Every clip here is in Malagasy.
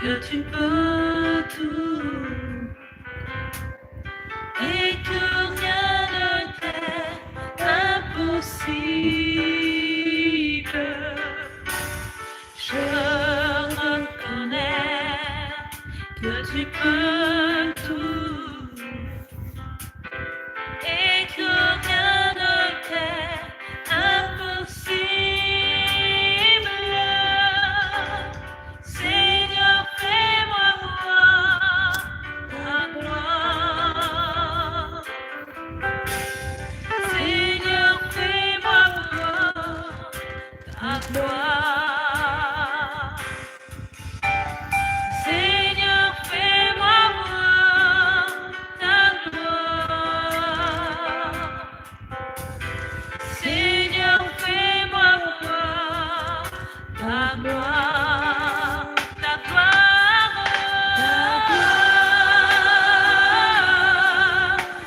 que tu peux tout et que rien ne t'est impossible. Je reconnais que tu peux tout et que rien ne t'est impossible. Seigneur, fais-moi voir ta gloire. Seigneur, fais-moi voir ta gloire. Seigneur, fais-moi voir ta gloire. Seigneur, fais-moi voir ta gloire, ta gloire, ta gloire.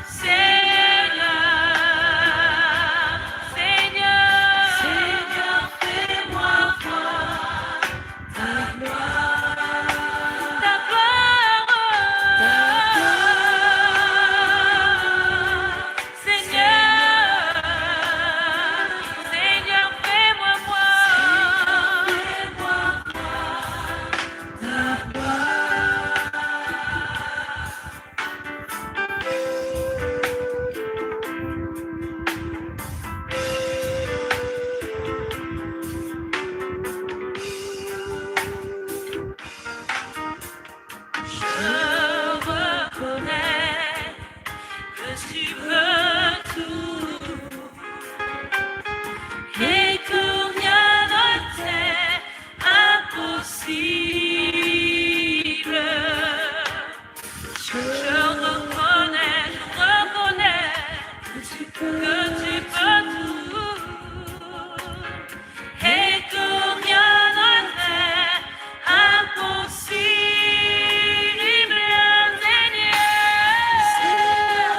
Seigneur, Seigneur, Seigneur, fais-moi voir ta gloire, ta gloire, ta gloire. Seigneur, Seigneur, fais-moi voir ta Je reconnais que tu veux tout et que rien ne t'est impossible. Je reconnais que tu peux tout et que rien ne t'est impossible. Seigneur,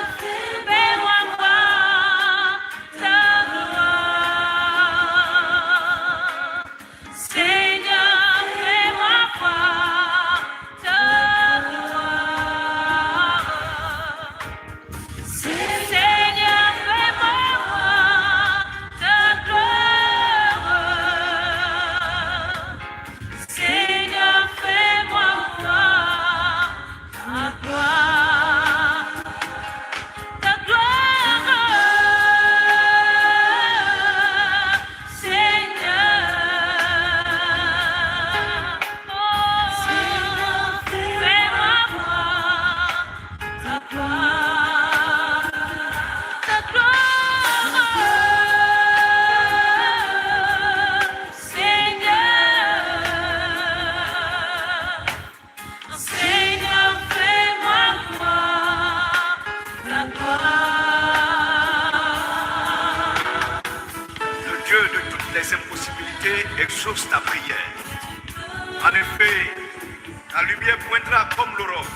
fais-moi voir ta gloire. Seigneur, fais-moi voir ta gloire. Seigneur, fais-moi voir ta gloire. Seigneur, fais-moi voir ta gloire, ta gloire. Seigneur, oh, Seigneur, fais-moi voir ta gloire, ta gloire. Seigneur, Seigneur, fais-moi voir ta gloire. Le Dieu de toutes les impossibilités exauce ta prière. En effet, ta lumière poindra comme l'aurore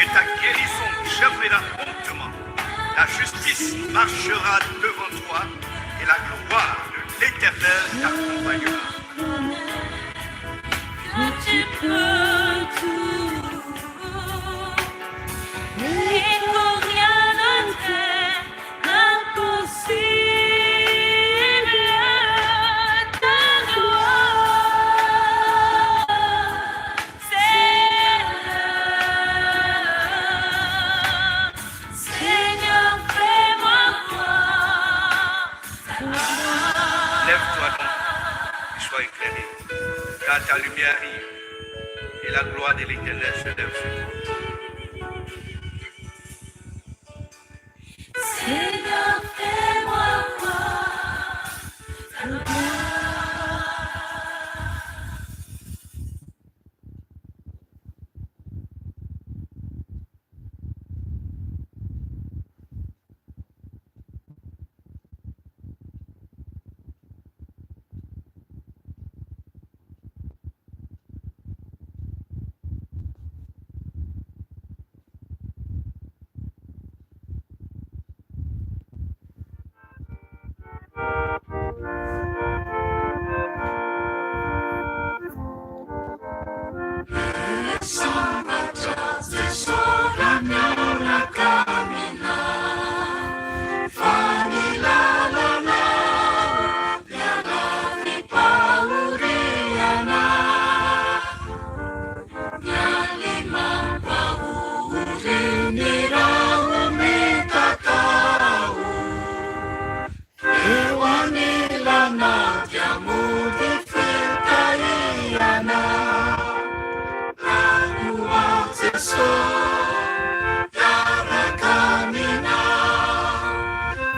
et ta guérison germera promptement. La justice marchera devant toi et la gloire de l'Éternel t'accompagnera. Que tu peux tout et que rien ne t'est impossible. Ta gloire, Seigneur, Seigneur, fais-moi voir ta gloire. Lève-toi donc et sois éclairé, car ta lumière arrive et la gloire de l'Éternel se lève sur toi. Seigneur, fais-moi voir ta gloire. Sambatra Jesora miaraka aminao, fanilalana miaraky paoriana, mialy mampahory ny raha mitatao, eo anilana dia mody fitaiana. So yarakamina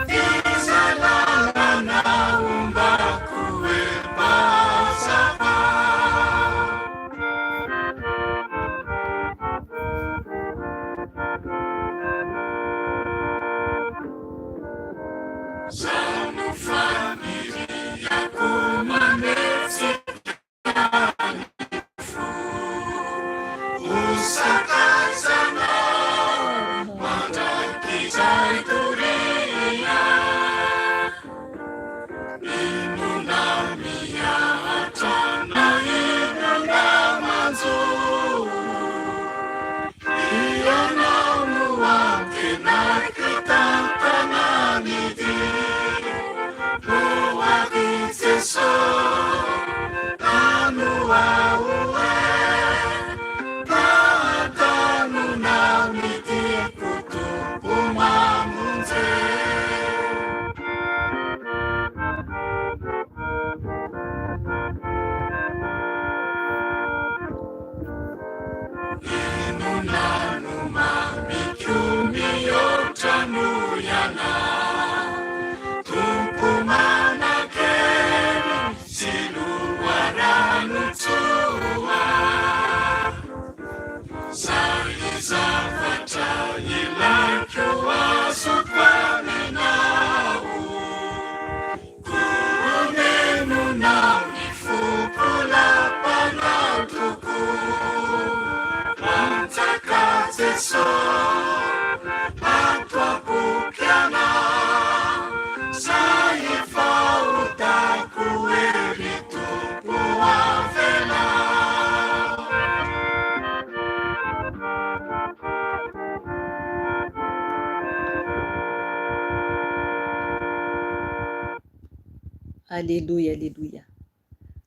isalana umbakuwe basaba Sanu familia kumanesi Usakazana Matakizaituria Inunamia Atana Inuna Manzu Iyanamu Wake Nakitantana Nidi Uwakiseso Anua Uwe So atwa kukiana saifa utakueritu kuavela Aleluia, aleluia.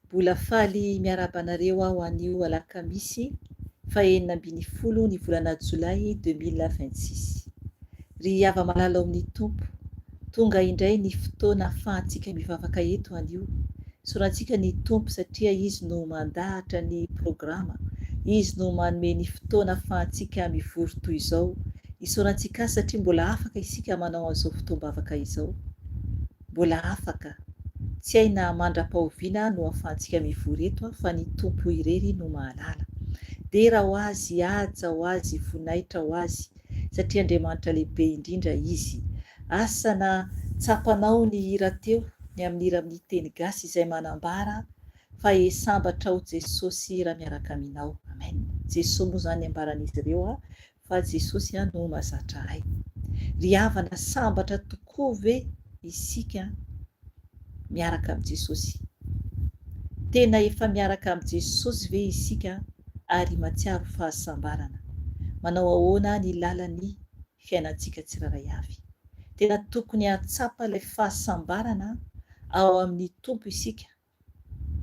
Mbola faly miarabanareo aho anio alakamisy fahenina ambin'ny folo ny volana Jolay 2026. Ry hava malala ao amin'ny tompo, tonga indray ny fotoana ahafahantsika mivavaka eto anio. Sorantsika ny tompo satria izy no mandahatra ny programa, izy no manome ny fotoana ahafahantsika mivory toy izao. Isorantsika satria mbola afaka isika manao an'izao fotoam-bavaka izao. Mbola afaka. Tsy aina mandra-pahoviana no ahafahantsika mivory eto fa ny tompo irery no mahalala. Dera ho azy, aja ho azy, vonaitra ho azy, satria Andriamanitra lehibe indrindra izy. Asana tsapanao ny hira teo, ny amin'ny hira amin'ny teny gasy izay manambara fa sambatra ho Jesosy raha miaraka aminao. Amen. Jesosy moa zany ambaran'izy ireo fa Jesosy no mahazatra ahy. Ry havana sambatra tokoa ve isika miaraka amin'ny Jesosy? Tena efa miaraka amin'ny Jesosy ve isika ary matsiaro fahasambarana? Manao ahoana ny lalan'ny fiainantsika tsiraray avy? Tena tokony hatsapa ilay fahasambarana ao amin'ny tompo isika.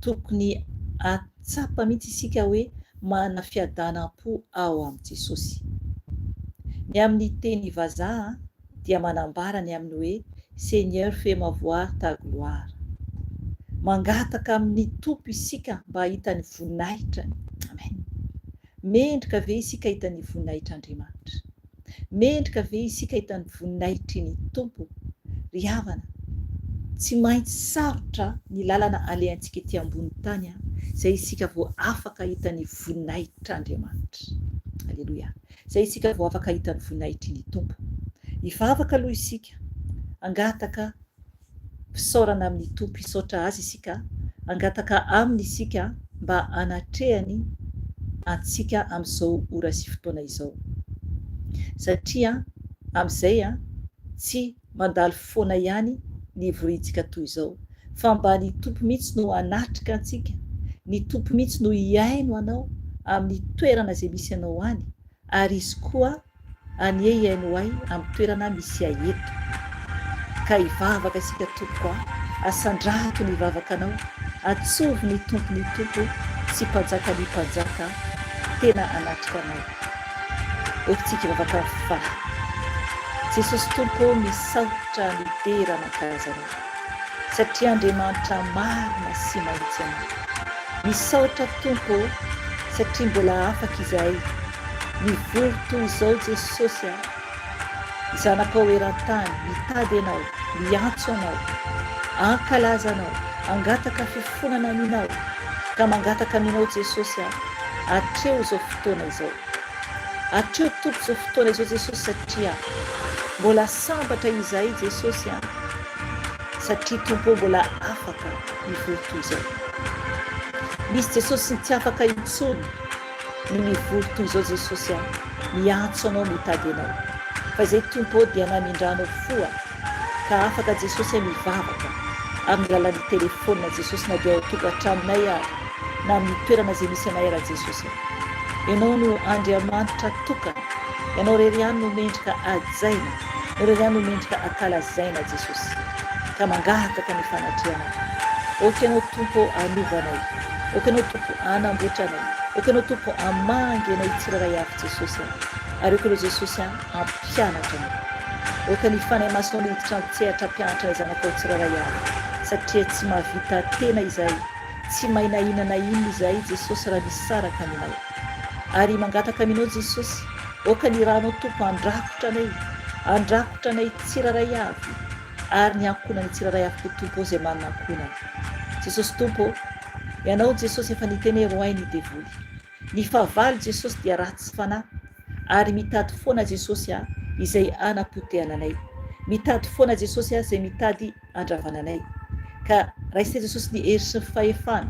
Tokony hatsapa mihitsy isika hoe mana fiadanam-po ao amin'ny Jesosy. Ny amin'ny teny vazaha dia manambara ny amin'ny hoe Seigneur fais-moi voir ta gloire. Mangataka amin'ny tompo isika mba hitany vonaitrany. Amen. Mendrika ve isika hitany vonaitr'Andriamanitra? Mendrika ve isika hitany vonaitry ny tompo? Ry havana, tsy maintsy sarotra ny lalana alehantsika ety ambony tany izay isika vao afaka hitany vonaitr'Andriamanitra. Aleluia. Izay isika vao afaka hitany vonaitry ny tompo. Hivavaka aloha isika, angataka fisaorana amin'ny tompo hisaotra azy isika, angataka aminy isika mba anatrehany antsika amin'izao ora sy fotoana izao. Satria amin'izay tsy mandalo foana ihany ny vorintsika toy izao, fa mba ny tompo mihitsy no anatrika antsika, ny tompo mihitsy no hiaino anao, amin'ny toerana izay misy ianao any, ary izy koa anie ihaino ahy amin'ny toerana misy aeto. Ka hivavaka isika tokoa, asandrato ny vavaka anao, atsovy ny tompo sy mpanjaka ny mpanjaka tena anatrika anao. Oatsika hivavaka amin'ny fa Jesosy tompo misaotra ny dera ankazanao, satria Andriamanitra marina sy mahitsy anao. Misaotra tompo satria mbola afaka izahay mivory toy izao Jesosy zanakao eran-tany mitady anao, miantso anao, ankalaza anao, angataka fifonana aminao, ka mangataka aminao Jesosy hatreo izao fotoana izao. Hatreo tompo izao fotoana izao Jesosy, satria mbola sambatra izahay Jesosy satria tompo mbola afaka mivory toy izao. Misy Jesosy tsy afaka intsony ny mivory toy izao Jesosy miantso anao, mitady anao. Fa izay tompo dia namindranao foa, ka afaka Jesosy mivavaka amin'ny alalan'ny telefônina Jesosy, na dia ao tokantranonay na amin'ny toerana izay misy anay raha Jesosy. Ianao no Andriamanitra tokana, ianao rery ihany no mendrika ajaina, ianao rery ihany no mendrika ankalazaina Jesosy, ka mangataka ny fanatrehanao. Oka ianao tompo anovanay, oka ianao tompo anamboatranay, oka ianao tompo amangy anay tsiraray avy Jesosy, ary oka ianao Jesosy ampianatra anay. Oka ny fanay masonao niditra amintsehatra mpianatra ny zanakao tsiraray avy, satria tsy mahavita tena izahay, tsy mahinahinana inona izahay Jesosy raha misaraka aminao. Ary mangataka aminao Jesosy, oka ny ranao tompo andrakotra anay tsiraray avy, ary ny ankonany tsiraray avy tompo izay manana ankonany. Jesosy tompo, ianao Jesosy efa niteny roay ny devoly, ny fahavalo Jesosy dia ratsy fanahy, ary mitady foana Jesosy izay anapotehananay, mitady foana Jesosy izay mitady andravananay. Ka raha isika Jesosy ny hery sy ny fahefana,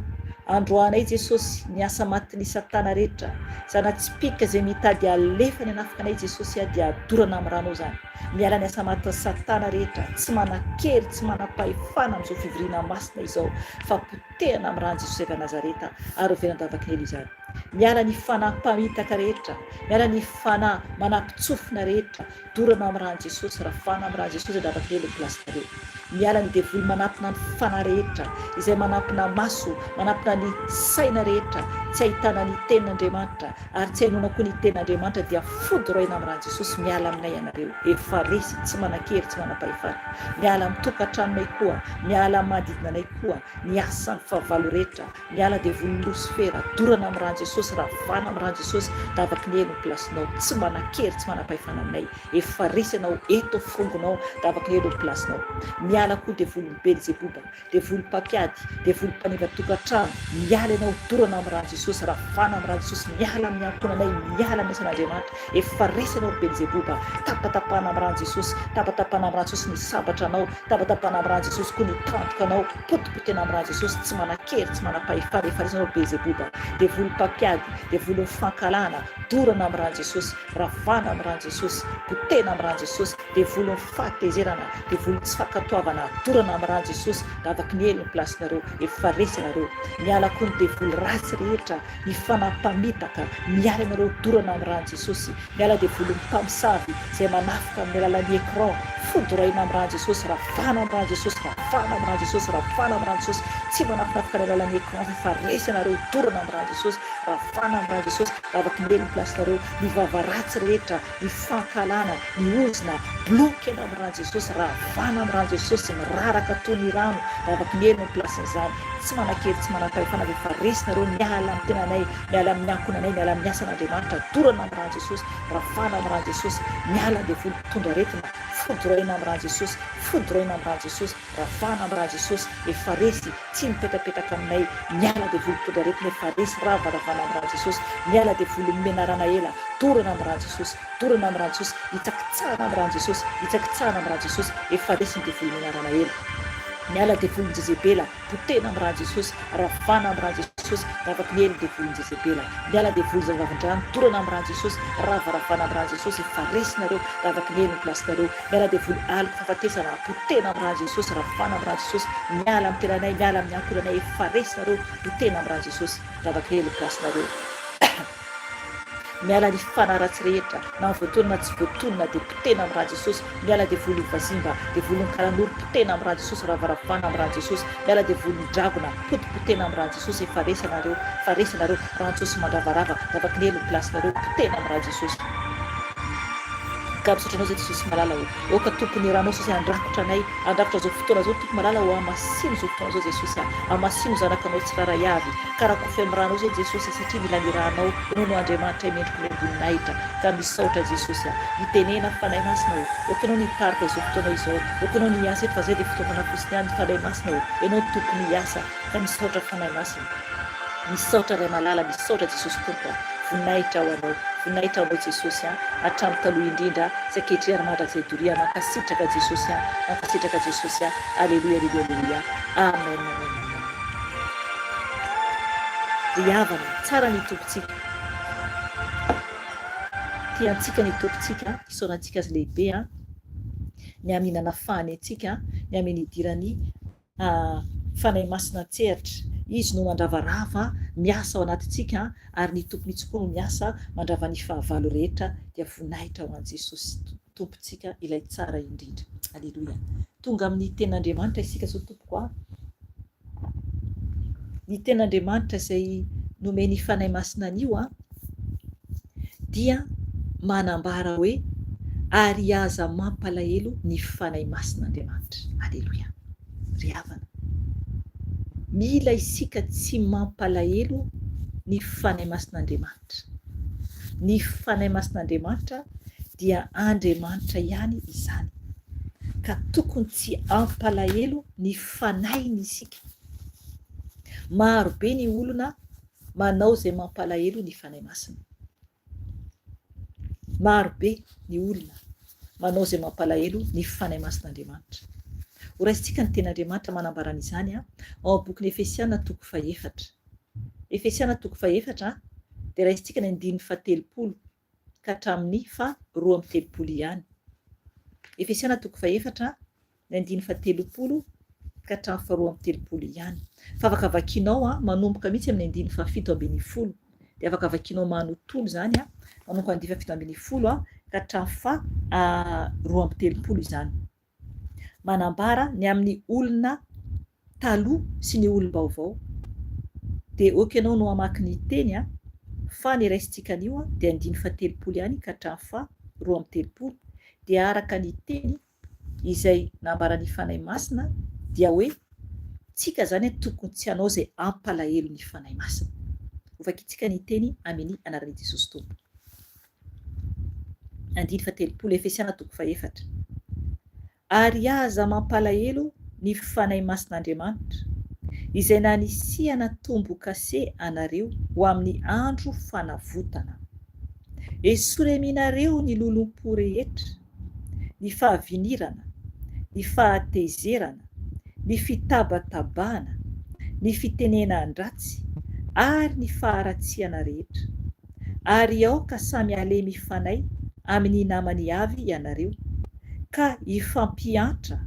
androanay Jesosy ny asa matin'ny Satana rehetra, zana-tsipika izay mitady alefa ny anafika anay Jesosy dia adorana amin'ny ranao zany. Miala ny asa matin'ny Satana rehetra, tsy manan-kery, tsy manam-pahefana amin'izao fivoriana masina izao, fa potehana amin'ny rano Jesosy avy Nazareta ary hoveran-davakely izany. Miala ny fanampamitaka rehetra, miala ny fanahy manampitsofina rehetra, dorana amin'ny rano Jesosy, rafana amin'ny rano Jesosy davakely ny plasinareo. Miala ny devoly manampina ny fanahy rehetra izay manampina maso, manampina ny saina rehetra, tsy ahitana ny tenin'Andriamanitra ary tsy hainona koa ny tenin'Andriamanitra dia fodoroina amin'ny rano Jesosy. Miala aminay ianareo, efa resy, tsy manan-kery, tsy manam-pahefana. Miala amin'ny tokantranonay koa, miala amin'ny manodidina anay koa, ny asan'ny fahavalo rehetra, miala devoly Losifera, dorana amin'ny rano Jesosy, ravana amin'ny rano Jesosy, davaka ny elo ny plasinao, tsy manan-kery, tsy manam-pahefana aminay. Efa resy ianao, eto fongonao, davaka ny elo ny plasinao. Miala koa devoly Belzebouba, devoly mpampiady, devoly mpaniva tokantrano, miala ianao, dorana amin'ny rano Jesosy, ravana amin'ny rano Jesosy, miala amin'ny ankonanay, miala amin'ny asan'Andriamanitra. Efa resy ianao Belzebouba, tapatapana amin'ny rano Jesosy, tapatapana amin'ny rano Jesosy ny sabatra anao, tapatapana amin'ny rano Jesosy koa ny trantoka anao, potipotena amin'ny rano Jesosy, tsy manan-kery, tsy manam-pahefana. Efa resy ianao Belzebouba, devoly mpampiady, devoly fankalana, dorana amin'ny rano Jesosy, ravana amin'ny rano Jesosy, potena amin'ny rano Jesosy, devoly fahatezerana, devoly tsy fankatoavana, dorana amin'ny rano Jesosy, davaka ny elo ny plasinareo. Efa resy ianareo. Miala koa ny devoly ratsy rehetra, ny fanampamitaka, miala ianareo, dorana amin'ny rano Jesosy. Miala devoly mpamosavy izay manafika amin'ny alalan'ny écran, fodoroina amin'ny rano Jesosy, ravana amin'ny rano Jesosy, ravana amin'ny rano Jesosy, ravana amin'ny rano Jesosy, tsy manafinafika amin'ny alalan'ny écran. Efa resy ianareo, dorana amin'ny rano Jesosy, ravana amin'ny rano Jesosy, davaka ny elo ny plasinareo. Ny vavaratsy rehetra, ny fankalana, ny ozina, bloky ena amin'ny rano Jesosy, ravana amin'ny rano Jesosy, miraraka toy ny rano, davaka ny elo ny plasin'izany. Tsy manan-kery, tsy manam-pahefana. Efa resy nareo, miala amin'ny tenanay, miala amin'ny ankonanay, miala amin'ny asan'Andriamanitra, dorana amin'ny rano Jesosy, ravana amin'ny rano Jesosy. Miala devoly mpitondra aretina, fodoroina amin'ny rano Jesosy, fodoroina amin'ny rano Jesosy, ravana amin'ny rano Jesosy. Efa resy, tsy mipetapetaka aminay. Miala devoly mpitondra aretina, efa resy, ravana amin'ny rano Jesosy. Miala devoly menarana ela, dorana amin'ny rano Jesosy, dorana amin'ny rano Jesosy, hitsakitsahana amin'ny rano Jesosy, hitsakitsahana amin'ny rano Jesosy. Efa resy ny devoly menarana ela. Miala devoly Jezebela, potena amin'ny rano Jesosy, ravana amin'ny rano Jesosy, davaka ny elo devoly Jezebela. Miala devoly zavavandrano, dorana amin'ny rano Jesosy, ravana amin'ny rano Jesosy. Efa resy nareo, davaka ny elo ny plasinareo. Miala devoly alika fahafatesana, potena amin'ny rano Jesosy, ravana amin'ny rano Jesosy. Miala amin'ny tenanay, miala amin'ny ankonanay. Efa resy nareo, potena amin'ny rano Jesosy, davaka ny elo ny plasinareo. miala ny fanaratsy rehetra na voatonona tsy voatonona dia potena amin'ny raha Jesosy, miala dia volony vazimba dia volony karan'olo potena amin'ny raha Jesosy, ravaravana amin'ny raha Jesosy, miala dia volony dragona potipotena amin'ny raha Jesosy, faresanareo raha Jesosy mandravarava davaka ny elo plasinareo potena amin'ny raha Jesosy. Ka misotranao zay Jesosy malala o ka tompony ranao Jesosy andrakotra anay, andrakotra zao fotoana zao tompo malala o amasino zao fotoana zao Jesosy, amasino zanakanao tsiraray avy karakofy amin'ny ranao zay Jesosy, satria mila ny ranao ianao no Andriamanitra mendrika ny amboninahitra. Ka misaotra Jesosy mitenena fanahy masina o okanao ny tarika izao fotoana izao, okanao ny asa eto fa zay dia fotoana fosiny any fanahy masina o ianao tompony hiasa. Ka misaotra fanahy masina, misaotra ray malala, misaotra Jesosy tompo, voninahitra ho anao, voninahitra anao Jesosy hatramin'ny taloha indrindra sy ankehitriny ary mandrakizay doria, mankasitraka Jesosy mankasitraka Jesosy. Alleluia, alleluia, alleluia, amen, amen. Ry havana tsara ny tompontsika, tiantsika ny tompontsika, isaonantsika azy lehibe ny aminana fahany antsika, ny amin'ny idirany fanahy masina an-tsehatra. Izy no mandravarava miasa ao anatintsika ary ny tompony itsy koa no miasa mandrava ny fahavalo rehetra dia voninahitra ho an Jesosy tompontsika ilay tsara indrindra. Alleluia. Tonga amin'ny ten'Andriamanitra isika zao tompoko ny ten'Andriamanitra izay nomeny fanahy masina an'io dia manambara hoe ary aza mampalahelo ny fanahy masin'Andriamanitra. Alleluia. Ry havana, mila isika tsy mampalahelo ny fanahy masin'Andriamanitra. Ny fanahy masin'Andriamanitra dia Andriamanitra ihany izany, ka tokony tsy ampalahelo ny fanahiny isika. Maro be ny olona manao izay mampalahelo ny fanahy masina, maro be ny olona manao izay mampalahelo ny fanahy masin'Andriamanitra. Ho raisintsika ny ten'Andriamanitra manambara an'izany ao boky ny Efesiana toko 4. Efesiana toko 4 dia raisintsika ny 9:30 ka hatramin'ny 2:30 ihany. Efesiana toko 4 ny 9:30 ka hatramin'ny 2:30 ihany. Fa afaka vakianao manomboka mihitsy amin'ny 9:70 dia afaka vakianao manontolo zany manomboka 9:70 ka hatramin'ny 2:30 izany. Manambara ny amin'ny olona taloha sy ny olom-baovao. Dia okanao no hamaky ny teny fa ny raisintsika an'io dia 9:30 ihany ka hatramin'ny 2:30 dia araka ny teny izay nambara ny fanahy masina dia hoe tsika zany tokony tsy hanao izay ampalahelo ny fanahy masina. Ho vakiantsika ny teny amin'ny anaran'i Jesosy tompo. 9:30 Efesiana toko 4. Ary aza mampalahelo ny fanahy masin'Andriamanitra izay nanisihana tombo-kase anareo ho amin'ny andro fanavotana. Esoreminareo ny lolom-po rehetra, ny fahavinirana, ny fahatezerana, ny fitabatabana, ny fitenenan-dratsy ary ny faharatsiana rehetra. Ary aoka samy alemy fanahy amin'ny namany avy ianareo, ka ifampiantra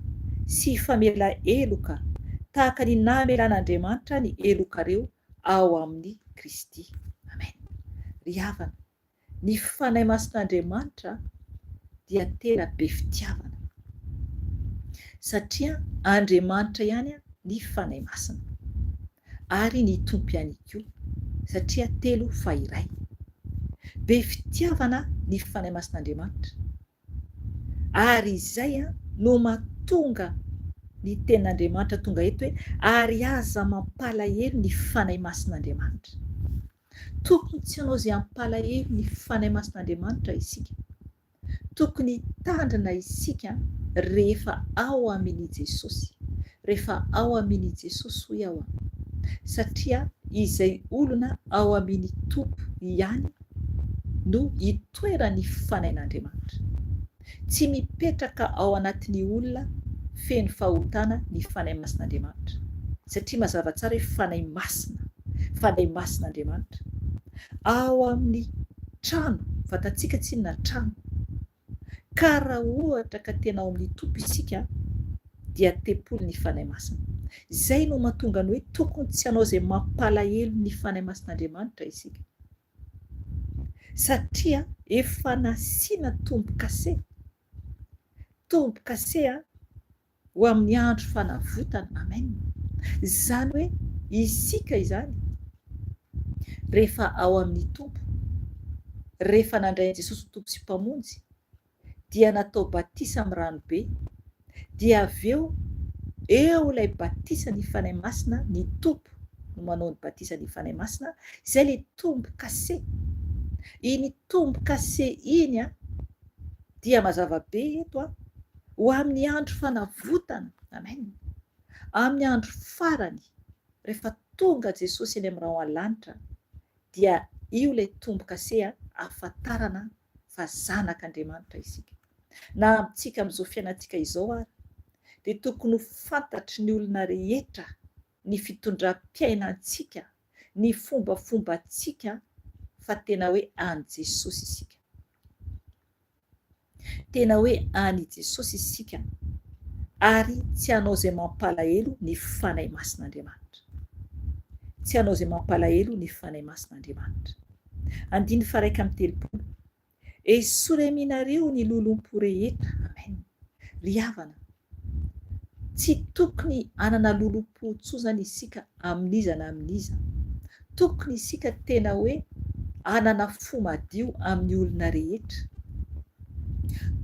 sy ifamela eloka tahaka ny namelan'Andriamanitra ny elokareo ao amin'ny Kristy. Amen. Ry havana, ny fanahy masin'Andriamanitra dia tena be fitiavana satria Andriamanitra ihany ny fanahy masina ary ny tompo ihany koa satria telo fa iray. Be fitiavana ny fanahy masin'Andriamanitra ary izay no mahatonga ny ten'Andriamanitra tonga eto hoe ary aza mampalahelo ny fanahy masin'Andriamanitra. Tokony tsy hanao izay ampalahelo ny fanahy masin'Andriamanitra isika. Tokony tandrina isika rehefa ao amin'i Jesosy, rehefa ao amin'i Jesosy hoy ao satria izay olona ao amin'i tompo ihany no hitoerany fanahin'Andriamanitra. Tsy mipetraka ao anatin'ny olona feno fahotana ny fanahy masin'Andriamanitra satria mazava tsara hoe fanahy masin'Andriamanitra ao amin'ny trano, vatantsika tsy na trano, ka raha ohatra ka tena ao amin'ny tompo isika dia tepolo ny fanahy masina. Zay no mahatonga ny hoe tokony tsy hanao izay mampalahelo ny fanahy masin'Andriamanitra isika. satria efa nasiana tombo-kase ho amin'ny andro fanavotana. Amen. Izany hoe isika izany rehefa ao amin'ny tompo, rehefa nandray an'i Jesosy tompo sy mpamonjy, dia natao batisa amin'ny ranobe, dia avy eo ilay batisa ny fanahy masina, ny tompo no manao ny batisa ny fanahy masina, izay le tombo-kase. Iny tombo-kase iny dia mazava be eto ho amin'ny andro fanavotana. Amen. Amin'ny andro farany rehefa tonga Jesosy eny amin'ny rao an-lanitra, dia io ilay tombo-kase ahafantarana fa zanak'Andriamanitra isika. Na amintsika amin'izao fiainantsika izao ary dia tokony ho fantatry ny olona rehetra ny fitondram-piainantsika, ny fombafombantsika fa tena hoe any Jesosy isika. Tena hoe any Jesosy isika ary tsy hanao izay mampalahelo ny fanahy masin'Andriamanitra. Tsy hanao izay mampalahelo ny fanahy masin'Andriamanitra. 1:telopolo. Esoreminareo ny lolom-po rehetra. Amen. Ry havana, tsy tokony hanana lolom-po tsozana isika amin'iza na amin'iza. Tokony isika tena hoe hanana fo madio amin'ny olona rehetra.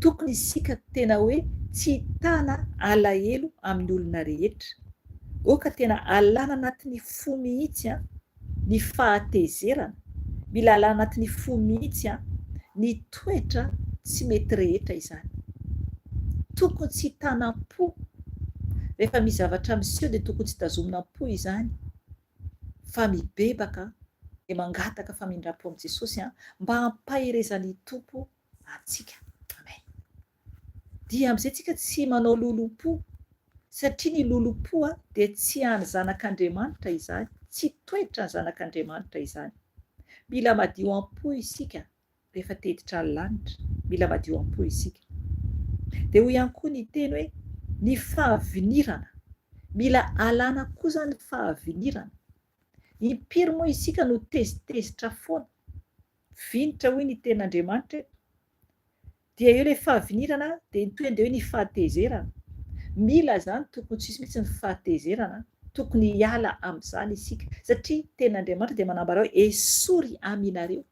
Tokony isika tena hoe tsy hitana alahelo amin'ny olona rehetra. Oka tena alana anatin'ny fo mihitsy ny fahatezerana, mila alana anatin'ny fo mihitsy ny toetra tsy mety rehetra izany. Tokony tsy hitanam-po. Rehefa misy zavatra miseho dia tokony tsy tazomina-po izany, fa mibebaka dia mangataka famindram-po amin'i Jesosy mba hampahirezan'ny tompo antsika. Amen. Dia amin'izay tsika tsy manao lolom-po, satria ny lolom-po dia tsy hany zanak'Andriamanitra izany, tsy toetra ny zanak'Andriamanitra izany. Mila madio am-po isika rehefa teditra ny lanitra, mila madio am-po isika. Dia hoy ihany koa ny teny hoe ny fahavinirana, mila alana koa zany fahavinirana. Impiry moa isika no tezitezitra foana, vinitra hoy ny ten'Andriamanitra, dia eo ilay fahavinirana dia ny toeny dia hoe ny fahatezerana. Mila zany tokony tsisy mihitsy ny fahatezerana, tokony hiala amin'izany isika, satria ten'Andriamanitra dia manambara hoe esory aminareo.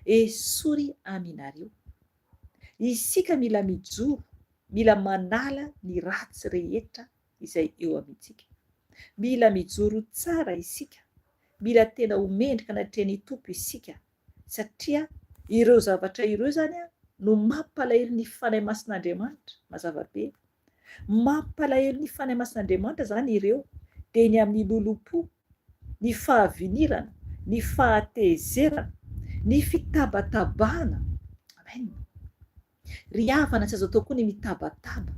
Esory aminareo. Isika mila mijoro, mila manala ny ratsy rehetra izay eo amintsika. Mila mijoro tsara isika, mila tena ho mendrika anatrehan'ny tompo isika, satria ireo zavatra ireo zany no mampalahelo ny fanahy masin'Andriamanitra. Mazava be, mampalahelo ny fanahy masin'Andriamanitra zany ireo, dia ny amin'ny lolom-po, ny fahavinirana, ny fahatezerana, ny fitabatabana. Amen. Ry havana, tsy azo atao koa ny mitabataba.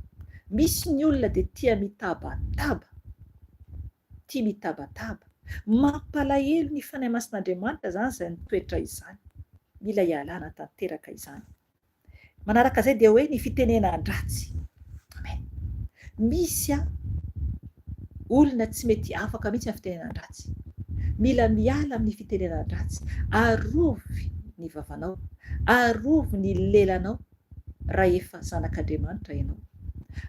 Misy ny olona dia tia mitabataba, tia mitabataba. Mampalahelo ny fanahy masin'Andriamanitra zany izany toetra izany. Mila hialana tanteraka izany. Manaraka izay dia hoe ny fitenenan-dratsy. Amen. Misy olona tsy mety afaka mihitsy amin'ny fitenenan-dratsy. Mila miala amin'ny fitenenan-dratsy. Arovy ny vavanao, arovy ny lelanao raha efa zanak'Andriamanitra ianao.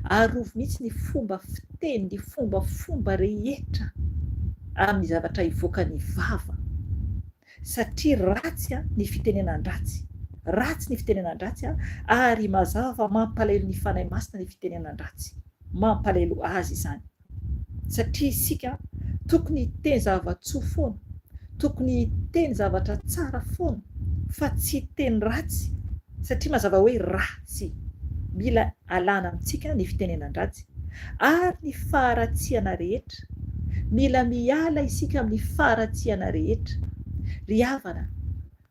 Arovy mihitsy ny fomba fiteny, ny fomba rehetra amin'ny zavatra hivoaka ny vava, satria ratsy ny fitenenan-dratsy. Ratsy ny fitenenan-dratsy ary mazava mampalahelo ny fanahy masina ny fitenenan-dratsy. Mampalahelo azy izany. Satria isika tokony hiteny zava-tsoa foana, tokony hiteny zavatra tsara foana, fa tsy hiteny ratsy, satria mazava hoe ratsy. Mila alana amintsika ny fitenenan-dratsy ary ny faharatsiana rehetra. Mila miala isika amin'ny faharatsiana rehetra. Ry havana,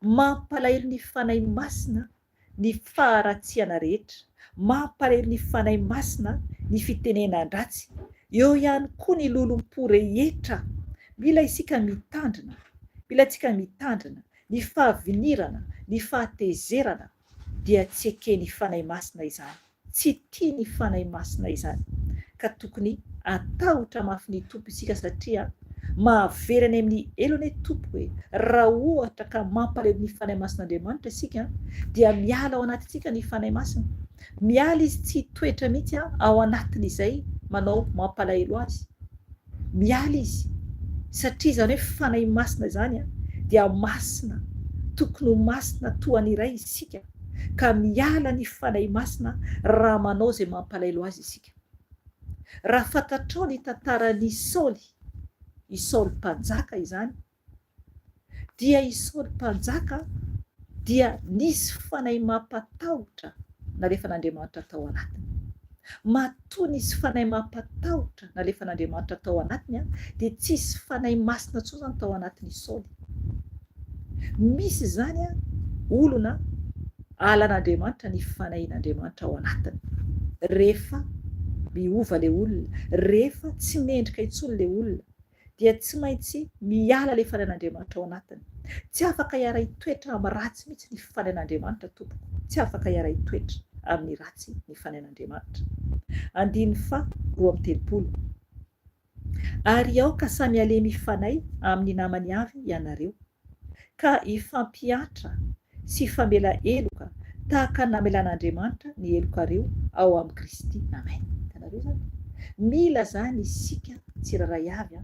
mampalahelo ny fanahy masina ny faharatsiana rehetra, mampalahelo ny fanahy masina ny fitenenan-dratsy. Eo ihany koa ny lolom-po rehetra. Mila isika mitandrina, mila isika mitandrina ny fahavinirana, ny fahatezerana, dia tsy eken'ny fanahy masina izany, tsy tiany fanahy masina izany, ka tokony atahotra mafy ny tompo isika, satria mahaverany amin'ny elony tompo hoe raha ohatra ka mampalahelo ny fanahy masin'Andriamanitra isika dia miala ao anatintsika ny fanahy masina, miala izy tsy toetra mihitsy ao anatin'izay manao mampalahelo azy, miala izy satria zany hoe fanahy masina zany dia masina, tokony ho masina toany iray isika, ka miala ny fanahy masina raha manao zay mampalahelo azy isika. Raha fantatrao ny tantaran'i Saoly mpanjaka izany, dia i Saoly mpanjaka dia nisy fanahy mampatahotra nalefan'Andriamanitra tao anatiny. Matoa nisy fanahy mampatahotra nalefan'Andriamanitra tao anatiny dia tsisy fanahy masina tsoa zany tao anatin'i Saoly. Misy zany olona alan'Andriamanitra ny fanahin'Andriamanitra ao anatiny. Rehefa miova le olona, rehefa tsy mendrika intsony le olona, dia tsy maintsy miala le fanahin'Andriamanitra ao anatiny. Tsy afaka hiara hitoetra amin'ny ratsy mihitsy ny fanahin'Andriamanitra tompoko, tsy afaka hiara hitoetra amin'ny ratsy ny fanahin'Andriamanitra. 2:30 Ary aoka samy alemy fanahy amin'ny namany avy ianareo, ka ifampiatra sy ifamela eloka tahaka namelan'Andriamanitra ny elokareo ao amin'ny Kristy. Amen. Tanareo zany mila zany isika tsiraray avy,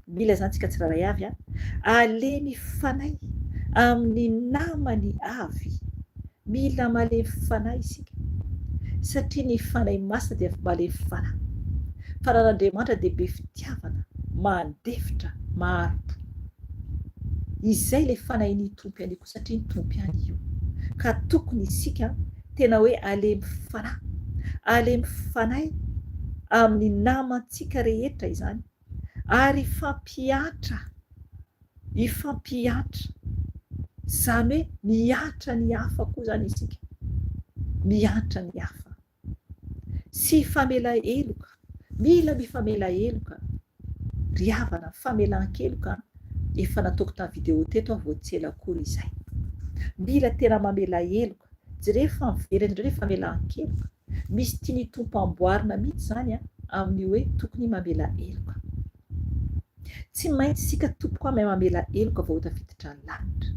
mila zany tsika tsiraray avy alemy fanahy amin'ny namany avy. Mila malemy fanahy isika satria ny fanahy masina dia malemy fanahy. Fanan'Andriamanitra dia be fitiavana, mandefitra, maharitra. Izay le fanahy ny tompo ihany koa satria ny tompo ihany io. Ka tokony isika tena hoe alemy fanahy amin'ny namantsika rehetra izany, ary ifampiatra zany hoe miatra ny hafa koa zany isika, miatra ny hafa sy famela eloka. Mila mifamela eloka, ry havana, famelan-keloka efa nataoko tamin'ny vidéo teto vao tsy ela akory izay. Mila tena mamela eloka, jereo fa miverina indreo hoe famelan-keloka. Misy tia ny tompo amboarina mihitsy zany amin'ny hoe tokony mamela eloka. Tsy maintsy isika tompo mahay mamela eloka vao tafiditra ny lanitra.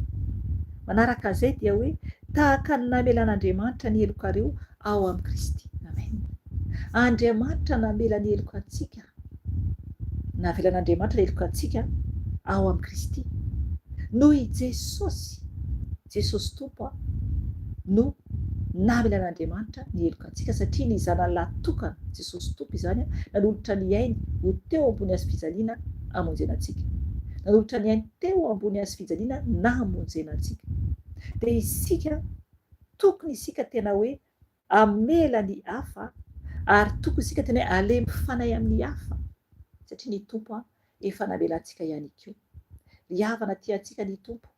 Manaraka an'izay dia hoe tahaka ny namelan'Andriamanitra ny elokareo ao amin'ny Kristy. Amen. Andriamanitra namela ny eloka antsika, navelan'Andriamanitra ny eloka antsika ao amin'ny Kristy. Noho i Jesosy tompo no namelan'Andriamanitra ny eloka antsika, satria ny zanalahy tokana Jesosy tompo izany nanolotra ny ainy ho teo ambony hazofijaliana hamonjena antsika, nanolotra ny ainy teo ambony hazofijaliana na hamonjena antsika. Dia isika tokony isika tena hoe amela ny hafa, ary tokony isika tena hoe alemy fanahy amin'ny hafa, satria ny tompo efa namelantsika ihany koa. Ry havana tiantsika ny tompo,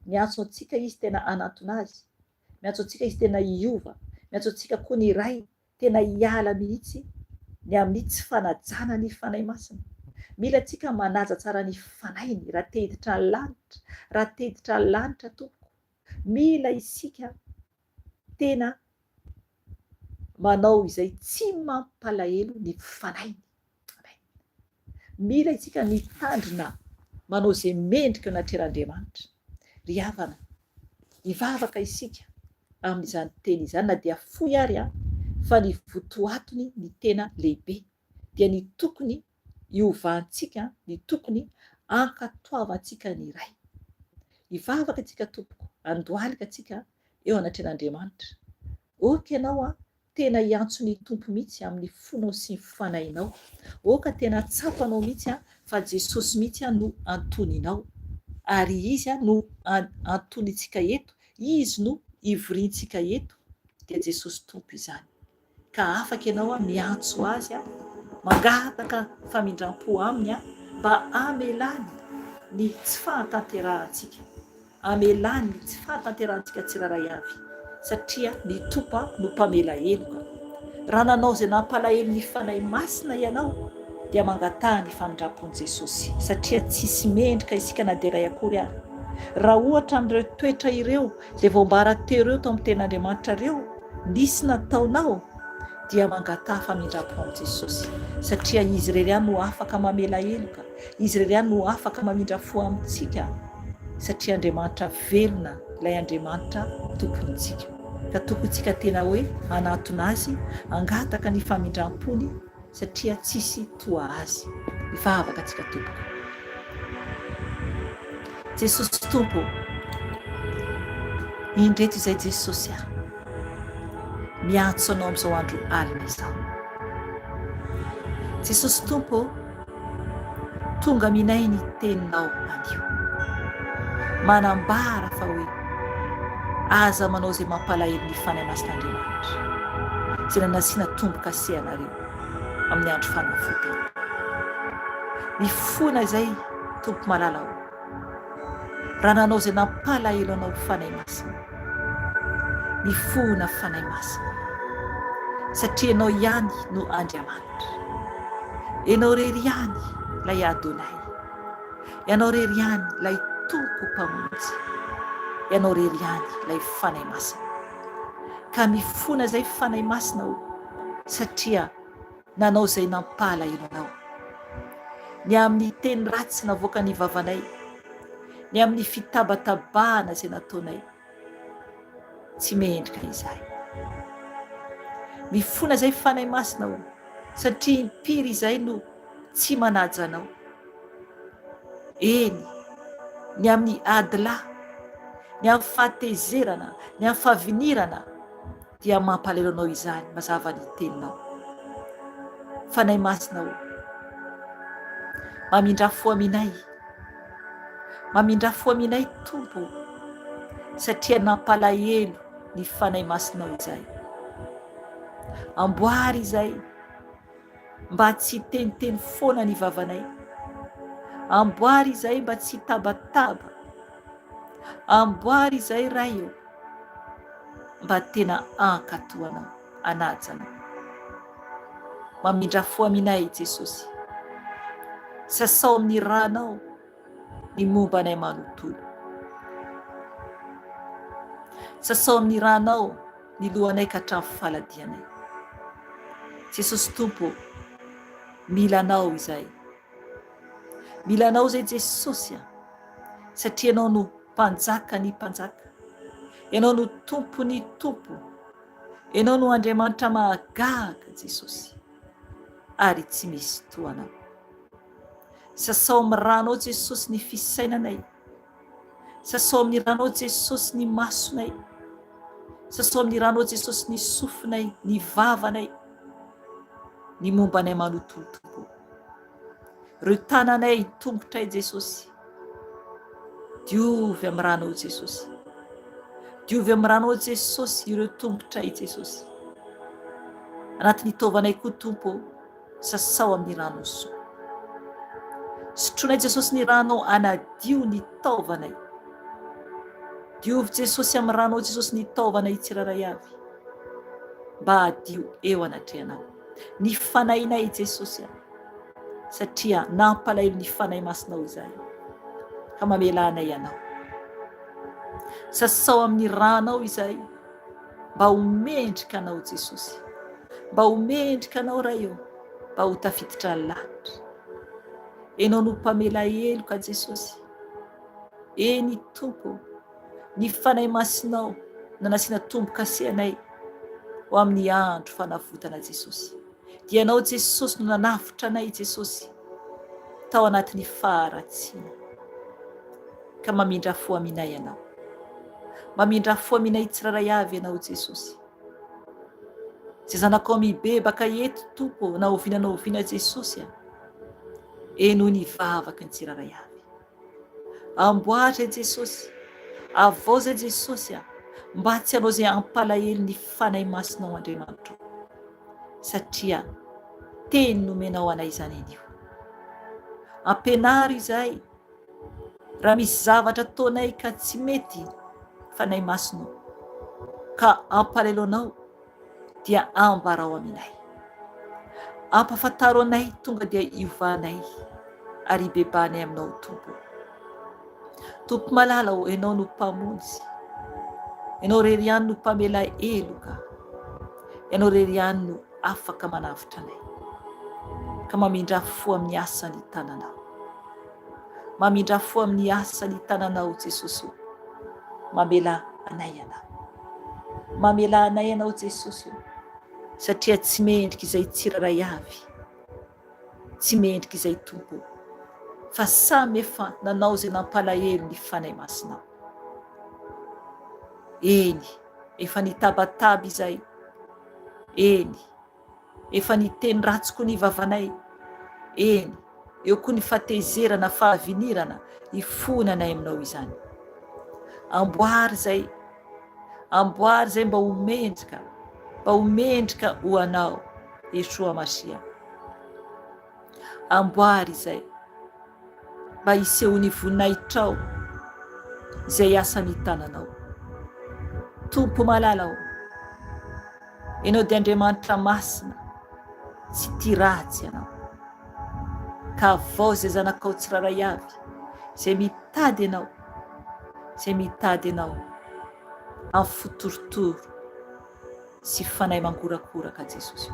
miantso antsika izy tena anatona azy, miantso antsika izy tena hiova, miantso antsika koa ny ray tena hiala mihitsy ny amin'ny tsy fanajana ny fanahy masina. Mila antsika manaja tsara ny fanahiny raha te hiditra ny lanitra, raha te hiditra ny lanitra tompoko. Mila isika tena manao izay tsy mampalahelo ny fanahiny. Mila isika mitandrina manao izay mendrika natreran'Andriamanitra. Ry havana, hivavaka isika amin'izany teny izany, na dia fohy ary fa ny votoatony ny tena lehibe, dia ny tokony hiovantsika, ny tokony ankatoavantsika ny iray. Hivavaka isika tompoko, andohalika isika eo anatreran'Andriamanitra. Oka ianao tena hiantso ny tompo mihitsy amin'ny fonao sy ny fanahinao. Oka tena tsapanao mihitsy fa Jesosy mihitsy no antoninao, ary izy no antonitsika eto, izy no ivoriantsika eto, dia Jesosy tompo izany. Ka afaka ianao miantso azy, mangataka famindram-po aminy mba amelany ny tsy fahatanterahantsika, amelany ny tsy fahatanterahantsika tsiraray avy, satria ny tompo no mpamela eloka. Raha nanao izay nampalahelo ny fanahy masina ianao, dia mangataha ny famindram-pon'i Jesosy, satria tsisy mendrika isika na dia iray akory ary. Raha ohatra amin'ireo toetra ireo izay voambara teo ireo tao amin'ny ten'Andriamanitra ireo nisy nataonao, dia mangatà famindram-po amin'i Jesosy satria izy irery ihany no afaka mamela heloka, izy irery ihany no afaka mamindra-fo amintsika satria Andriamanitra velona ilay Andriamanitra tompontsika ka tompontsika tena hoe manatona azy angataka ny famindram-pony satria tsisy toa azy. Mivavaka antsika tompoko. Jesosy tompo, indreto izay Jesosy miantso anao amin'izao andro alina izao. Jesosy tompo, tonga minay ny teninao anio, manambara fa hoe aza manao izay mampalahelo ny fanahy masin'Andriamanitra izay nanasiana tombo-kase anareo amin'ny andro fanafotana. Ny fona izay tompo malala ao, raha nanao izay nampalahelo anao fanahy masina, ny fona fanahy masina satria ianao ihany no Andriamanitra, ianao rery ihany lay Adonay, ianao rery ihany lay tompo mpamonjy, ianao rery ihany lay fanahy masina. Ka mifona izay fanahy masina ao satria nanao izay nampalahelo anao, ny amin'ny teny ratsy navoaka ny vavanay, ny amin'ny fitabatabahana izay nataonay, tsy mendrika izahay. Mifona izay fanahy masina ao satria impiry izay no tsy manaja anao. Eny, ny amin'ny adila, ny amin'ny fahatezerana, ny amin'ny fahavinirana dia mampalahelo anao izany mazava ny teninao. Fanahy masina ao, mamindra-fo aminay, mamindra-fo aminay tompo satria nampalahelo ny fanahy masinao izay. Amboary izay mba tsy teniteny foana ny vavanay, amboary izay mba tsy tabataba, amboary izay ray eo mba tena ankatoanao, anajanao. Mamindra-fo aminay Jesosy, sasao amin'ny ranao ny momba anay manontolo, sasao amin'ny ranao ny lohanay ka hatramin'ny faladianay. Jesosy tompo, milanao izay, milanao izay Jesosy satria ianao no mpanjaka ny mpanjaka, ianao no tompo ny tompo, ianao no Andriamanitra mahagaga Jesosy ary tsy misy toanao. Sasao amin'ny ranao Jesosy ny fisainanay, sasao amin'ny ranao Jesosy ny masonay, sasao amin'ny ranao Jesosy ny sofinay, ny vavanay, ny mombanay manontolo tompo. Reo tananay tombotray Jesosy, diovy amin'ny ranao Jesosy, diovy amin'ny ranao Jesosy ireo tombotray Jesosy. Anatin'ny taovanay koa tompo, sasao amin'ny ranao soa. Sotronay Jesosy ny ranao anadio ny taovanay, diovy Jesosy amin'ny ranao Jesosy ny taovanay tsiraray avy mba adio eo anatrehanao ny fanahinay Jesosy satria nampalahelo ny fanahy masinao izay ka mamelanay ianao. Sasao amin'ny ranao izay mba homendrika anao Jesosy, mba homendrika anao ray eo, mba ho tafiditra lahatra. Ianao no mpamela heloka Jesosy. Eny tompo, ny fanahy masinao nanasiana tombo-kase anay ho amin'ny andro fanavotana Jesosy. Dia ianao Jesosy no nanafitra anay Jesosy tao anatin'ny faharatsiana. Ka mamindra-fo aminay ianao, mamindra-fo aminay tsiraray avy ianao Jesosy. Izay zanakao mibebaka eto tompo na ovinanao oviana Jesosy, eno ny vavaka ny tsiraray avy. Amboatra Jesosy, avao zay Jesosy mba tsy hanao izay ampalahelo ny fanahy masinao Andriamanitra, satria teny nomenao anay izany anio. Ampianaro izay, raha misy zavatra ataonay ka tsy mety fanahy masinao ka ampalahelo anao, dia ambarao aminay, ampafantaro anay tonga dia iovanay ary ibebanay aminao tompo. Tompo malala ho ianao no mpamonjy, ianao rery ihany no mpamela heloka, ianao rery ihany no afaka manavitra anay, ka mamindra fo amin'ny asany tananao, mamindra fo amin'ny asany tananao Jesosy. Mamela anay ianao, mamela anay ianao Jesosy, satria tsy mendrika izay tsiraray avy, tsy mendrika izay tompo, fa samy efa nanao izay nampalahelo ny fanay masinao. Eny, efa nitabataba izay, eny, efa niteny ratsy koa ny vavanay, eny, eo koa ny fatezerana, fahavinirana ifona anay aminao izany. Amboary zay mba homendrika ho anao Yeshua Masia. Amboary izay mba hiseho ny voninahitrao izay asany tananao. Tompo malalao, ianao dia Andriamanitra masina, tsy tia ratsy ianao, ka avao izay zanakao tsiraray avy, izay mitady ianao, amin'ny fotorotoro sy fanahy mangorakoraka Jesosy.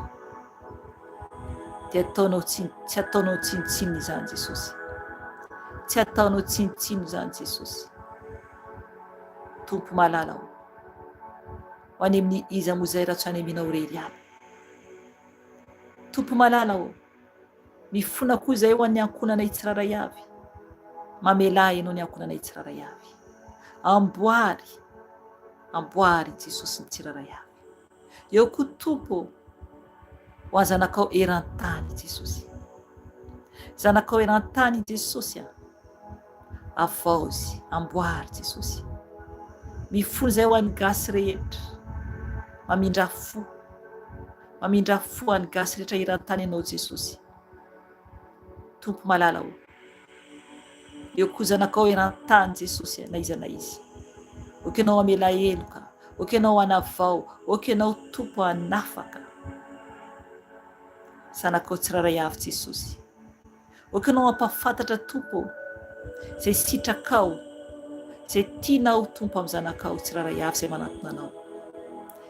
Dia tsy ataonao tsinotsinona izany Jesosy, tsy ataonao tsinotsinona izany Jesosy. Tompo malalao, ho any amin'ny iza moa izay raha tsy any aminao rery any. Tompo malalao, mifona koa izay ho an'ny ankonanay tsiraray avy, mamela ianao ny ankonanay tsiraray avy. Amboary Jesosy ny tsiraray avy. Eo koa tompo ho any zanakao eran-tany Jesosy, zanakao eran-tany Jesosy, avaozy, amboary Jesosy, mifona izay ho an'ny gasy rehetra, mamindra fo an'ny gasy rehetra eran-tany ianao Jesosy. Tompo malalao, eo koa zanakao eran-tany Jesosy, na iza na izy, oka ianao amela eloka, oka ianao anavao, oka ianao tompo anafaka zanakao tsiraray avy Jesosy. Oka ianao ampafantatra tompo izay sitrakao, izay tianao tompo amin'ny zanakao tsiraray avy izay manantona anao,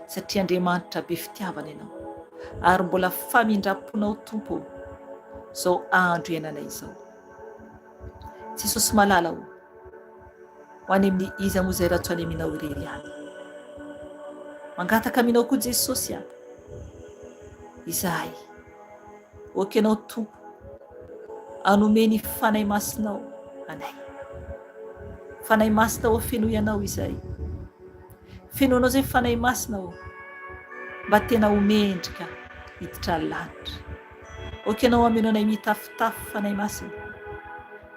satria Andriamanitra be fitiavana ianao, ary mbola famindraponao tompo zao andro iananay izao. Jesosy malalao, ho any amin'ny iza moa izay raha tsy any aminao irery any. Mangataka aminao koa Jesosy, izahay, oka ianao tompo hanome ny fanahy masinao anay. Fanahy masinao feno ianao izay, fenoanao izay fanahy masinao mba tena homendrika hiditra lanitra. Oka ianao ameno anay mitafitafy fanahy masina,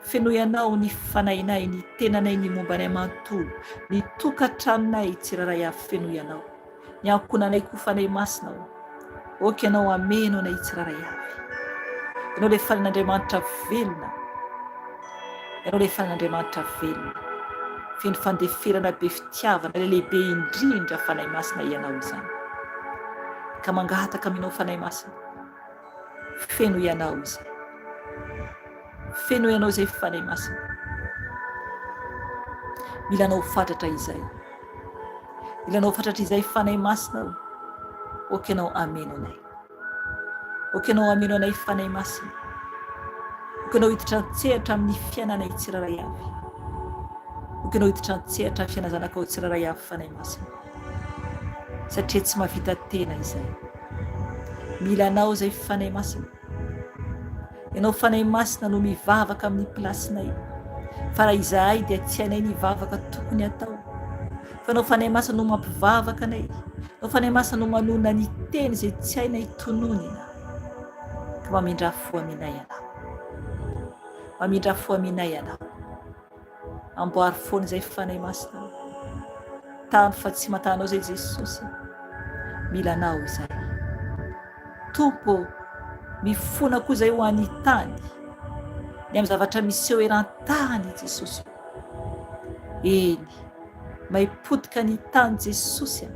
feno ianao ny fanahinay, ny tenanay, ny mombanay manontolo, ny tokantranonay tsiraray avy feno ianao, ny ankonanay koa fanahy masinao. Oka ianao ameno anay tsiraray avy. Ianao ilay fanin'Andriamanitra velona, ianao ilay fanin'Andriamanitra velona, feno fandeferana be fitiavana, ilay lehibe indrindra fanahy masina ianao izany. Ka mangataka aminao fanahy masina, feno ianao izay, feno ianao izay fanahy masina. Mila anao fatratra izay, mila anao fatratra izay fanahy masina. Oka ianao ameno anay, oka ianao ameno anay fanahy masina, oka ianao hiditra antsehatra amin'ny fiainanay tsiraray avy, oka ianao hiditra antsehatra amin'ny fiainana zanakao tsiraray avy fanahy masina, satria tsy mahavita tena izay. Mila anao izay fanahy masina, ianao fanahy masina no mivavaka amin'ny plasinay, fa raha izahay dia tsy hainay ny vavaka tokony atao, fa ianao fanahy masina no mampivavaka anay, ianao fanahy masina no manonona ny teny izay tsy hainay tononina. Ka mamindra fo aminay ianao, mamindra fo aminay ianao, amboary foana izay fanahy masina, tany fa tsy matanao izay Jesosy. Mila anao izay tompo, mifona koa izay ho an'ny tany, ny amin'ny zavatra miseho eran-tany Jesosy. Eny, maipotika ny tany Jesosy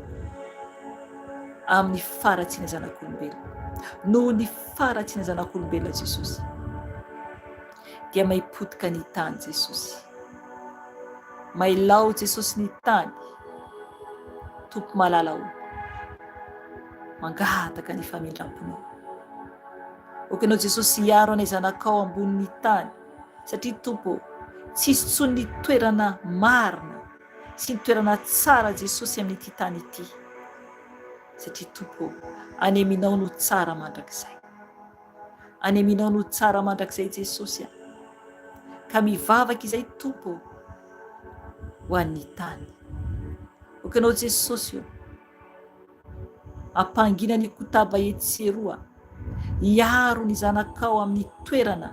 amin'ny faratsiana zanak'olombelona, noho ny faratsiana zanak'olombelona Jesosy, dia maipotika ny tany Jesosy, mailao Jesosy ny tany. Tompo malalao, mangataka ny famindramponao. Okanao Jesosy hiaro anay zanakao ambonin'ny tany, satria Tompo tsisy tsony ny toerana marina sy ny toerana tsara Jesosy amin'ity tany ity, satria Tompo aneminao no tsara mandrakizay, aneminao no tsara mandrakizay Jesosy, ka mivavaka izay Tompo ho an'ny tany. Okanao Jesosy ampangina ny kotaba etseroa, hiaro ny zanakao amin'ny toerana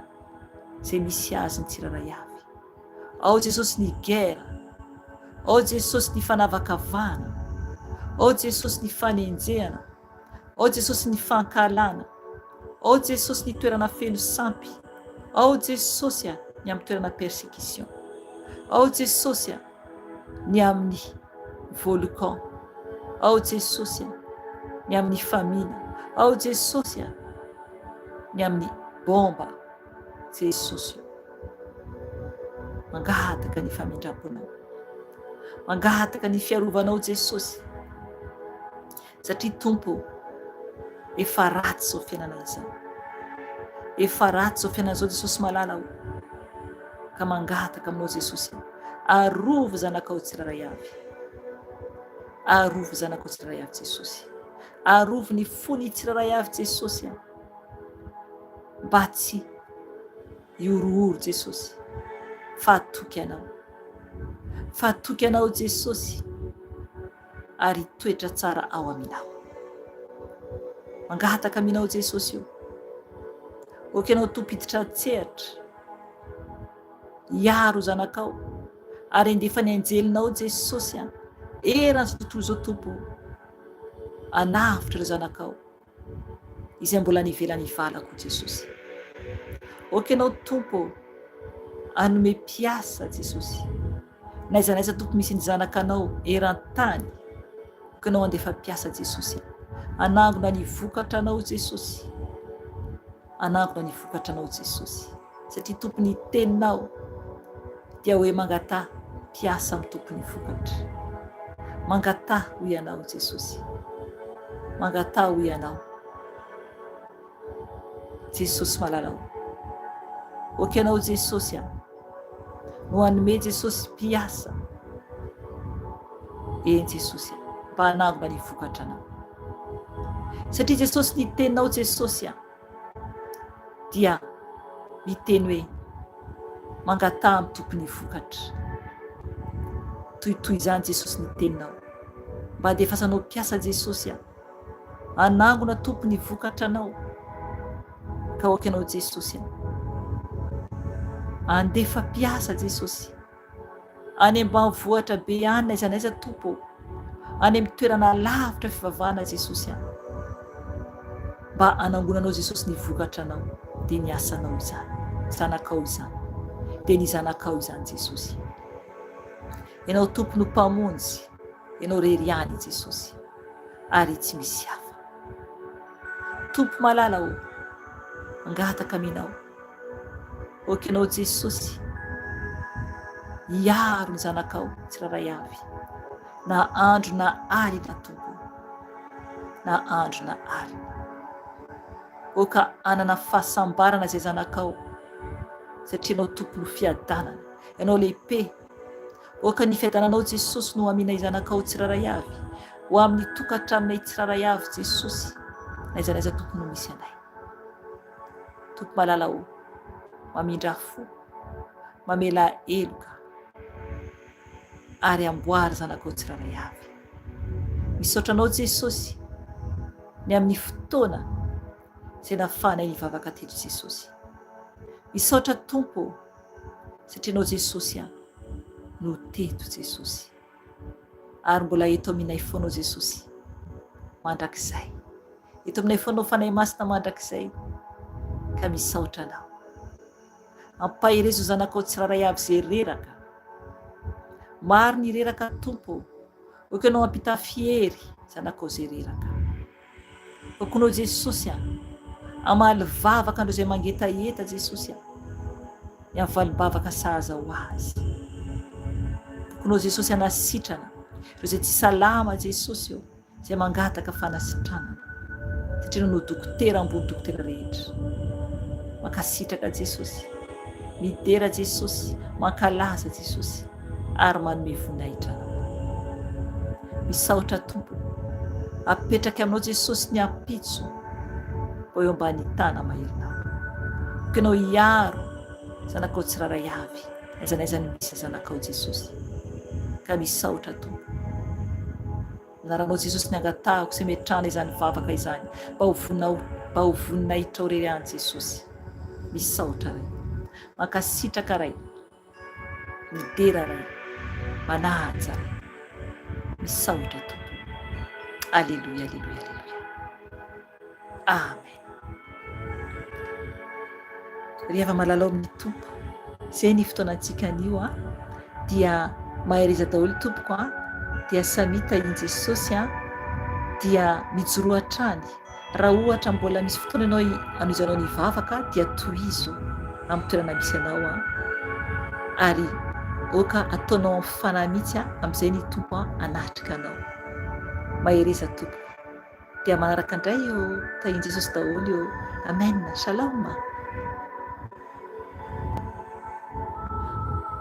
izay misy azy ny tsiraray avy. Ao Jesosy ny gera, ao Jesosy ny fanavakavana, ao Jesosy ny fanenjehana, ao Jesosy ny fankalana, ao Jesosy ny toerana feno sampy, ao Jesosy ny amin'ny toerana persécution, ao Jesosy ny amin'ny volcan, ao Jesosy ny amin'ny famina, ao Jesosy ny amin'ny bomba. Jesosy mangataka ny famindramponao, mangataka ny fiarovanao Jesosy, satria Tompo efa ratsy zao fiainana izao, efa ratsy zao fiainana izao Jesosy malala o, ka mangataka aminao Jesosy, arovo zanakao tsiraray avy, arovo zanakao tsiraray avy Jesosy, arovo ny fony tsiraray avy Jesosy, mba tsy iorooro Jesosy, fatoky anao, fatoky anao Jesosy, ary toetra tsara ao aminao. Mangataka aminao Jesosy io, okanao tompiditra tsehatra, hiaro zanakao, ary andefa ny anjelinao Jesosy, eran'izao tontolo zao Tompo, anavitra ireo zanakao izay mbola nivelany valako Jesosy. Okanao Tompo anome piasa Jesosy, naiza naiza Tompo misy ny zanakanao eran-tany, okanao andefa piasa Jesosy, anangona ny vokatra anao Jesosy, anangona ny vokatra anao Jesosy, satria Tompo ny teninao dia hoe mangata piasa amin'ny Tompo ny vokatra, mangata ho ianao Jesosy, mangata ho ianao Jesosy malalao. Okanao Jesosy no anome Jesosy piasa, Jesosy mba hanangona ny vokatra anao, satria Jesosy ny teninao Jesosy dia miteny hoe mangata amin'ny Tompo ny vokatra, tohitoy izany Jesosy ny teninao, mba andefasanao piasa Jesosy, anangona Tompo ny vokatra anao, ka okanao Jesosy andefa piasa Jesosy, any ambanivohitra be any naiza naiza Tompo, any amin'ny toerana lavitra fivavahana Jesosy, mba anangonanao Jesosy ny vokatra anao, dia ny asanao izany, zanakao izany, dia ny zanakao izany Jesosy. Ianao Tompo no mpamonjy, ianao reriany Jesosy, ary tsy misy hafa. Tompo malala o, mangataka aminao, okanao Jesosy hiaro ny zanakao tsiraray avy, na andro na alina Tompo, na andro na alina. Oka anana fahasambarana zay zanakao, satria ianao Tompo no fiadanana, ianao lehibe. Oka ny fiadananao Jesosy no aminay zanakao tsiraray avy, ho amin'ny tokatra aminay tsiraray avy Jesosy, naiza naiza Tompo no misy anay. Tompo malala o, mamindra fo, mamela eloka, ary amboary zanakao tsiraray avy. Misaotranao Jesosy ny amin'ny fotoana izay nahafahanay nivavaka teto Jesosy. Misaotra Tompo, satria anao Jesosy no teto Jesosy, ary mbola eto aminay foanao Jesosy mandrakizay, eto aminay foanao fanahy masina mandrakizay, ka misaotra anao. Ampahirezo zanakao tsiraray avy zay reraka, maro ny reraka Tompo, okanao ampita fiery zanakao zay reraka. Okanao Jesosy amaly vavaka andreo zay mangetaeta Jesosy, ny amin'ny valibavaka sahaza ho azy. Okanao Jesosy anasitrana ireo zay tsy salama Jesosy, zay mangataka fanasitranana, satria no dokotera ambony dokotera rehetra. Mankasitraka Jesosy, midera Jesosy, mankalaza Jesosy ary manome voninahitra anao. Misaotra Tompo, apetraka aminao Jesosy ny ampitso mbo eo ambany tana maherinao. Kanao hiaro zanakao tsiraray avy, aizanaizany misy zanakao Jesosy. Ka misaotra Tompo, anaranao Jesosy ny angatahako sy metrana izany vavaka izany, mba ho voninahitra rery any Jesosy. Misaotra ray, mankasitraka ray, midera ray, manaja ray. Misaotra Tompo. Alleluia, alleluia, alleluia. Amen. Rehefa malalao amin'ny Tompo, izay ny fotoanantsika anio dia maheriza daholo Tompoko dia samita iny Jesosy dia mijoro hatrany. Raha ohatra mbola misy fotoana ianao anoizanao ny vavaka dia tohizo amin'ny toerana misy ianao ary oka ataonao amin'ny fanahy mihitsy amin'izay ny Tompo anatrika anao. Maheriza Tompo dia manaraka indray eo tahiny Jesosy daholo eo. Amen. Shalom.